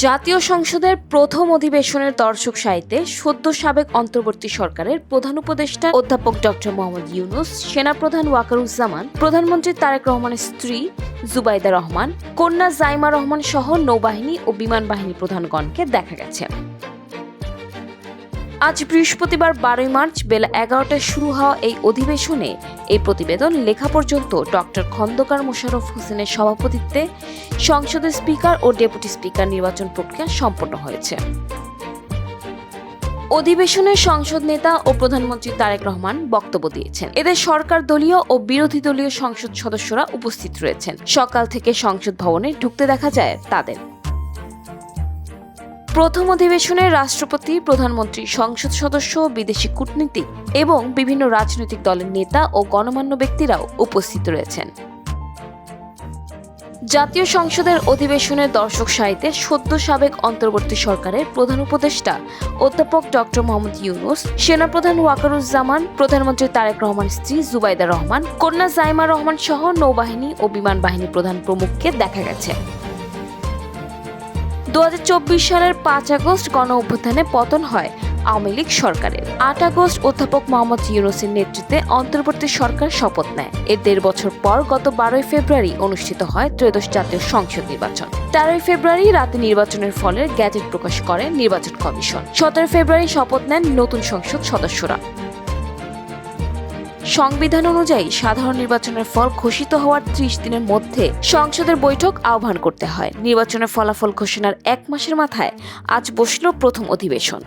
জাতীয় সংসদের প্রথম অধিবেশনের দর্শক সারিতে সদ্য সাবেক অন্তর্বর্তী সরকারের প্রধান উপদেষ্টা অধ্যাপক ডক্টর মোহাম্মদ ইউনূস, সেনাপ্রধান ওয়াকারুজ্জামান, প্রধানমন্ত্রী তারেক রহমানের স্ত্রী জুবাইদা রহমান, কন্যা জাইমা রহমান সহ নৌবাহিনী ও বিমান বাহিনী প্রধানগণকে দেখা গেছে। আজ বৃহস্পতিবার 12 মার্চ বেলা 11টায় শুরু হওয়া এই অধিবেশনে এই প্রতিবেদন লেখা পর্যন্ত ডক্টর খন্দকার মোশাররফ হোসেনের সভাপতিত্বে সংসদের স্পিকার ও ডেপুটি স্পিকার নির্বাচন প্রক্রিয়া সম্পন্ন হয়েছে। অধিবেশনে সংসদ নেতা ও প্রধানমন্ত্রী তারেক রহমান বক্তব্য দিয়েছেন। এদের সরকার দলীয় ও বিরোধী দলীয় সংসদ সদস্যরা উপস্থিত রয়েছেন। সকাল থেকে সংসদ ভবনে ঢুকতে দেখা যায় তাদের। প্রথম অধিবেশনে রাষ্ট্রপতি, প্রধানমন্ত্রী, সংসদ সদস্য, বিদেশি কূটনীতিক এবং বিভিন্ন রাজনৈতিক দলের নেতা ও গণমান্য ব্যক্তিরাও উপস্থিত রয়েছেন। জাতীয় সংসদের অধিবেশনের দর্শক সারিতে সদ্য সাবেক অন্তর্বর্তী সরকারের প্রধান উপদেষ্টা অধ্যাপক ডক্টর মোহাম্মদ ইউনূস, সেনাপ্রধান ওয়াকারুজ্জামান, প্রধানমন্ত্রী তারেক রহমানের স্ত্রী জুবাইদা রহমান, কন্যা জাইমা রহমান সহ নৌবাহিনী ও বিমান বাহিনী প্রধান প্রমুখকে দেখা গেছে। 2024 সালের 5 আগস্ট গণ অভ্যুত্থানে পতন হয় আওয়ামী লীগ সরকারের। 8 আগস্ট অধ্যাপক মোহাম্মদ ইউনূসের নেতৃত্বে অন্তর্বর্তী সরকার শপথ নেয়। এর 1.5 বছর পর গত 12 ফেব্রুয়ারি অনুষ্ঠিত হয় ত্রয়োদশ জাতীয় সংসদ নির্বাচন। 13 ফেব্রুয়ারি রাতে নির্বাচনের ফলের গ্যাজেট প্রকাশ করে নির্বাচন কমিশন। 17 ফেব্রুয়ারি শপথ নেন নতুন সংসদ সদস্যরা। সংবিধান অনুযায়ী সাধারণ নির্বাচনের ফল ঘোষিত হওয়ার 30 দিনের মধ্যে সংসদের বৈঠক আহ্বান করতে হয়। নির্বাচনের ফলাফল ঘোষণার 1 মাসের মাথায় আজ বসল প্রথম অধিবেশন।